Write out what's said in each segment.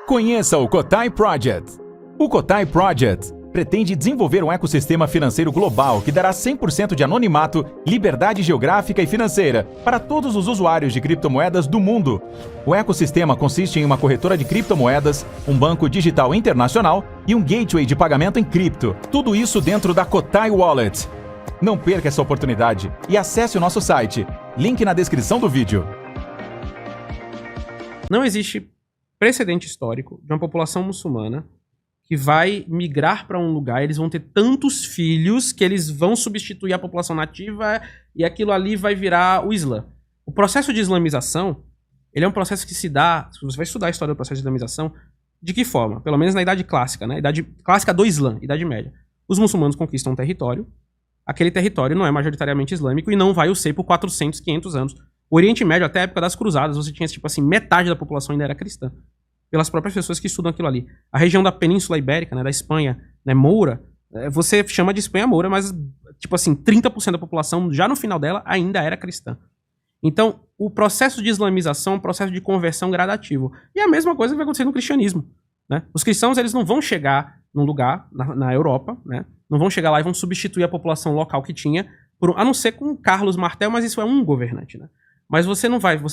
Conheça o Cotai Project. O Cotai Project pretende desenvolver um ecossistema financeiro global que dará 100% de anonimato, liberdade geográfica e financeira para todos os usuários de criptomoedas do mundo. O ecossistema consiste em uma corretora de criptomoedas, um banco digital internacional e um gateway de pagamento em cripto. Tudo isso dentro da Cotai Wallet. Não perca essa oportunidade e acesse o nosso site. Link na descrição do vídeo. Não existe precedente histórico de uma população muçulmana que vai migrar para um lugar, eles vão ter tantos filhos que eles vão substituir a população nativa e aquilo ali vai virar o Islã. O processo de islamização, ele é um processo que se dá, se você vai estudar a história do processo de islamização, de que forma? Pelo menos na Idade Clássica, né? Idade Clássica do Islã, Idade Média. Os muçulmanos conquistam um território, aquele território não é majoritariamente islâmico e não vai o ser por 400, 500 anos. O Oriente Médio, até a época das Cruzadas, você tinha, tipo assim, metade da população ainda era cristã. Pelas próprias pessoas que estudam aquilo ali. A região da Península Ibérica, né, da Espanha, né, moura, você chama de Espanha moura, mas, tipo assim, 30% da população, já no final dela, ainda era cristã. Então, o processo de islamização é um processo de conversão gradativo. E a mesma coisa vai acontecer no cristianismo. Né? Os cristãos, eles não vão chegar num lugar, na Europa, né? Não vão chegar lá e vão substituir a população local que tinha, a não ser com Carlos Martel, mas isso é um governante, né? Mas você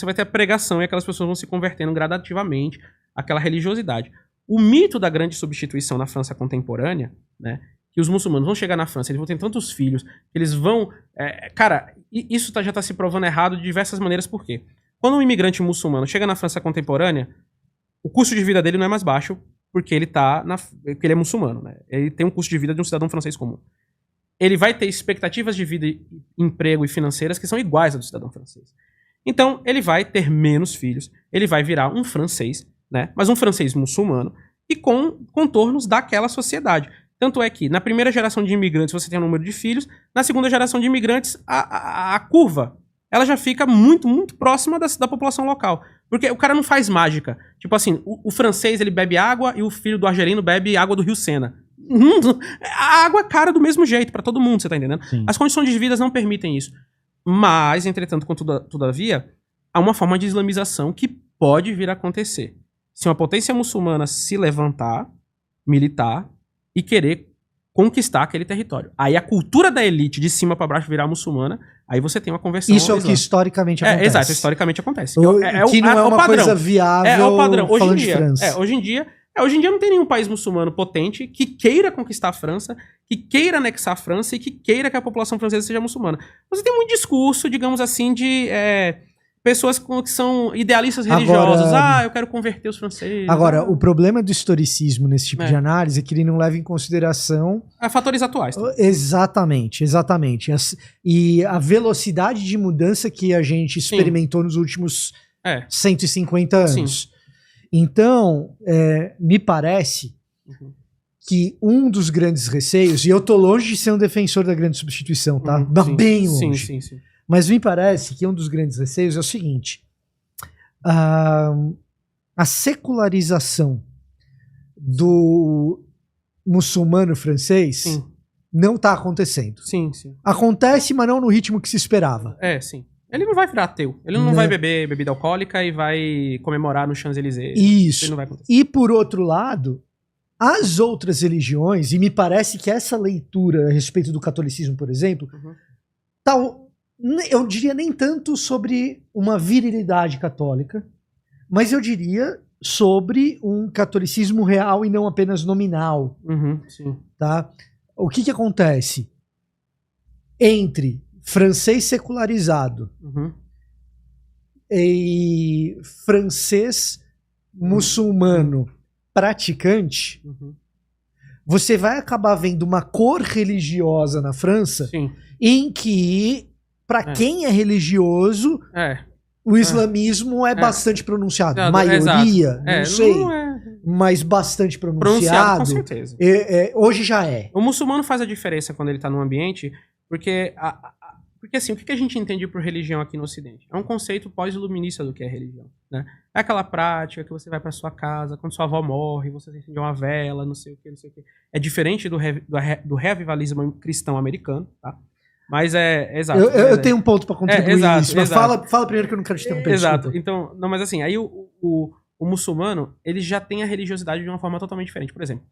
vai ter a pregação e aquelas pessoas vão se convertendo gradativamente àquela religiosidade. O mito da grande substituição na França contemporânea, né, que os muçulmanos vão chegar na França, eles vão ter tantos filhos, que eles vão... cara, isso já está se provando errado de diversas maneiras, por quê? Quando um imigrante muçulmano chega na França contemporânea, o custo de vida dele não é mais baixo, porque ele é muçulmano, né? Ele tem um custo de vida de um cidadão francês comum. Ele vai ter expectativas de vida, emprego e financeiras que são iguais ao do cidadão francês. Então, ele vai ter menos filhos, ele vai virar um francês, né? Mas um francês muçulmano e com contornos daquela sociedade. Tanto é que, na primeira geração de imigrantes, você tem um número de filhos, na segunda geração de imigrantes, a curva, ela já fica muito, muito próxima da população local. Porque o cara não faz mágica. Tipo assim, o francês, ele bebe água e o filho do argelino bebe água do Rio Sena. A água é cara do mesmo jeito para todo mundo, você tá entendendo? Sim. As condições de vida não permitem isso. Mas, entretanto, todavia, há uma forma de islamização que pode vir a acontecer. Se uma potência muçulmana se levantar, militar, e querer conquistar aquele território. Aí a cultura da elite de cima para baixo virar muçulmana, aí você tem uma conversão. Isso é o que historicamente acontece. Exato, historicamente acontece. Que não é uma coisa viável. É o padrão. Hoje em dia, hoje em dia não tem nenhum país muçulmano potente que queira conquistar a França, que queira anexar a França e que queira que a população francesa seja muçulmana. Você tem muito discurso, digamos assim, de pessoas que são idealistas religiosos. Eu quero converter os franceses. Agora, o problema do historicismo nesse tipo de análise é que ele não leva em consideração... fatores atuais. Tá? Exatamente. E a velocidade de mudança que a gente experimentou nos últimos 150 anos. Sim. Então, me parece que um dos grandes receios, e eu tô longe de ser um defensor da grande substituição, tá? Bem longe. Sim. Mas me parece que um dos grandes receios é o seguinte, a secularização do muçulmano francês não está acontecendo. Sim. Acontece, mas não no ritmo que se esperava. Sim. Ele não vai virar ateu. Ele não vai beber bebida alcoólica e vai comemorar no Champs-Élysées. Isso. Ele não vai acontecer. E por outro lado, as outras religiões, e me parece que essa leitura a respeito do catolicismo, por exemplo, eu diria nem tanto sobre uma virilidade católica, mas eu diria sobre um catolicismo real e não apenas nominal. Sim. Tá? O que acontece? Entre francês secularizado e francês muçulmano praticante, você vai acabar vendo uma cor religiosa na França em que, para quem é religioso, o islamismo é bastante pronunciado. Maioria, não sei, mas bastante pronunciado. Com certeza. Hoje já é. O muçulmano faz a diferença quando ele está num ambiente, porque assim, o que a gente entende por religião aqui no Ocidente? É um conceito pós-iluminista do que é religião, né? É aquela prática que você vai para sua casa, quando sua avó morre, você acende uma vela, não sei o que. É diferente do reavivalismo cristão americano, tá? Mas exato. Eu tenho um ponto para contribuir nisso, mas fala primeiro que eu não quero te interromper. Exato. Então, não, mas assim, aí o muçulmano, ele já tem a religiosidade de uma forma totalmente diferente. Por exemplo,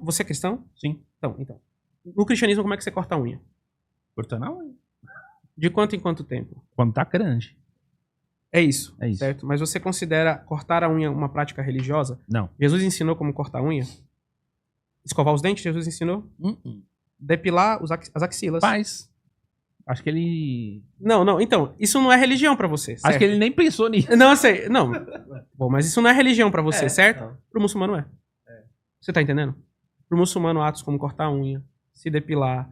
você é cristão? Sim. Então. No cristianismo, como é que você corta a unha? Cortando a unha. De quanto em quanto tempo? Quando tá grande. É isso, É isso. certo? Mas você considera cortar a unha uma prática religiosa? Não. Jesus ensinou como cortar a unha? Escovar os dentes, Jesus ensinou? Depilar as axilas. Faz. Acho que ele... Não. Então, isso não é religião pra você, certo? Acho que ele nem pensou nisso. Não, eu sei. Não. Bom, mas isso não é religião pra você, certo? Não. Pro muçulmano é. Você tá entendendo? Pro muçulmano, atos como cortar a unha, se depilar,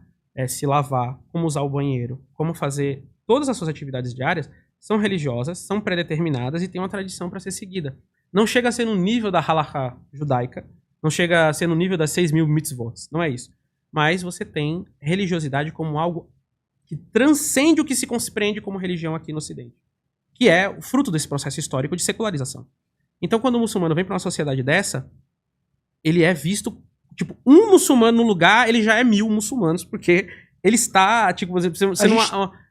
se lavar, como usar o banheiro, como fazer todas as suas atividades diárias, são religiosas, são predeterminadas e têm uma tradição pra ser seguida. Não chega a ser no nível da halakha judaica, não chega a ser no nível das 6.000 mitzvot. Não é isso. Mas você tem religiosidade como algo que transcende o que se compreende como religião aqui no Ocidente, que é o fruto desse processo histórico de secularização. Então, quando o muçulmano vem para uma sociedade dessa, ele é visto, tipo, um muçulmano no lugar, ele já é 1.000 muçulmanos, porque ele está, tipo, você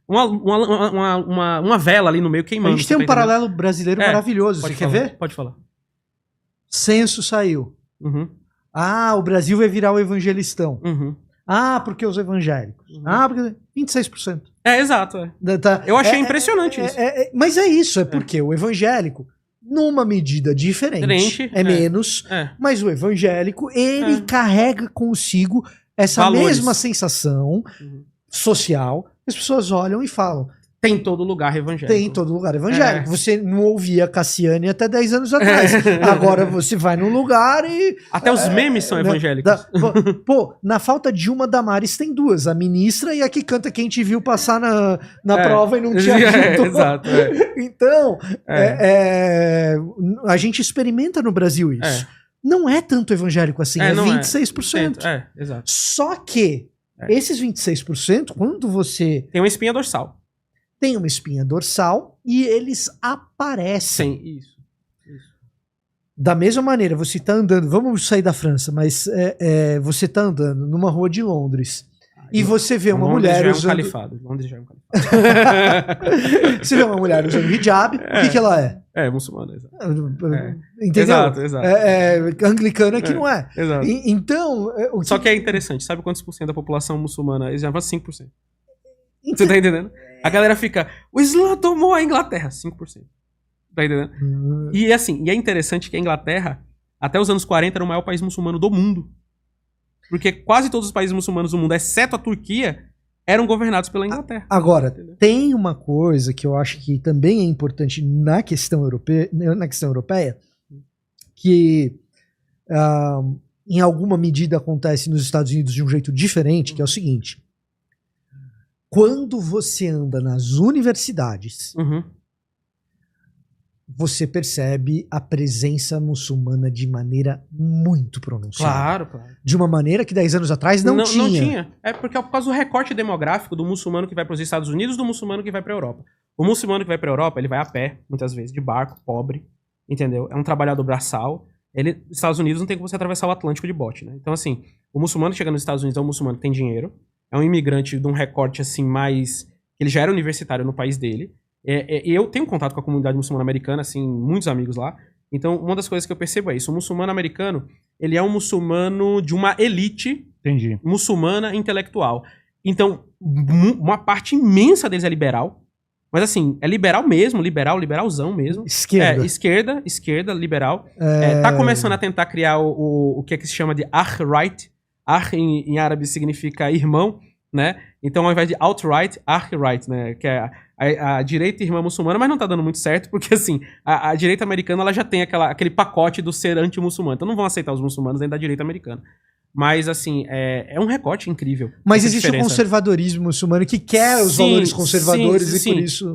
uma vela ali no meio queimando. A gente tem um paralelo brasileiro maravilhoso, você quer ver? Pode falar. Censo saiu. Uhum. O Brasil vai virar o evangelistão. Uhum. Porque os evangélicos. Porque 26%. Exato. Eu achei impressionante isso. Mas é isso, porque o evangélico, numa medida diferente, menos, mas o evangélico, ele carrega consigo essa valores. Mesma sensação social. As pessoas olham e falam... Tem em todo lugar evangélico. Tem em todo lugar evangélico. Você não ouvia Cassiane até 10 anos atrás. Agora você vai num lugar e... Até os memes são evangélicos. Na falta de uma, Damares tem duas. A ministra e a que canta Quem Te Viu Passar na prova e não te ajudou. Exato. Então, a gente experimenta no Brasil isso. Não é tanto evangélico assim, é 26%. Exato. Só que esses 26%, quando você... Tem uma espinha dorsal. Tem uma espinha dorsal e eles aparecem. Sim, isso. Da mesma maneira, você está andando, vamos sair da França, mas você está andando numa rua de Londres e você vê uma mulher usando... Londres já é um califado. Você vê uma mulher usando hijab, o que ela é? É, muçulmana, exato. Entendeu? Exato. Anglicana que não é. Exato. Então... Só que é interessante, sabe quantos por cento da população muçulmana? Eles já vão 5%. Você tá entendendo? A galera fica, o Islã tomou a Inglaterra, 5%. Tá entendendo? E assim, é interessante que a Inglaterra, até os anos 40, era o maior país muçulmano do mundo. Porque quase todos os países muçulmanos do mundo, exceto a Turquia, eram governados pela Inglaterra. Agora, tem uma coisa que eu acho que também é importante na questão europeia, que em alguma medida acontece nos Estados Unidos de um jeito diferente, que é o seguinte. Quando você anda nas universidades, você percebe a presença muçulmana de maneira muito pronunciada. Claro. De uma maneira que 10 anos atrás não tinha. Não tinha. É porque é por causa do recorte demográfico do muçulmano que vai para os Estados Unidos do muçulmano que vai para a Europa. O muçulmano que vai para a Europa, ele vai a pé, muitas vezes, de barco, pobre, entendeu? É um trabalhador braçal. Nos Estados Unidos não tem como você atravessar o Atlântico de bote, né? Então, assim, o muçulmano que chega nos Estados Unidos é um muçulmano que tem dinheiro, é um imigrante de um recorte, assim, mais... Ele já era universitário no país dele. Eu tenho contato com a comunidade muçulmana americana, assim, muitos amigos lá. Então, uma das coisas que eu percebo é isso. O muçulmano americano, ele é um muçulmano de uma elite muçulmana intelectual. Então, uma parte imensa deles é liberal. Mas, assim, é liberal mesmo, liberalzão mesmo. Esquerda, liberal. Tá começando a tentar criar o que é que se chama de Akh-right. Akh em árabe significa irmão, né? Então, ao invés de alt-right, Akh-right, né? Que é a direita irmã muçulmana, mas não tá dando muito certo, porque, assim, a direita americana, ela já tem aquele pacote do ser anti-muçulmano. Então, não vão aceitar os muçulmanos dentro da direita americana. Mas, assim, é um recorte incrível. Mas existe o conservadorismo muçulmano que quer os valores conservadores e por isso...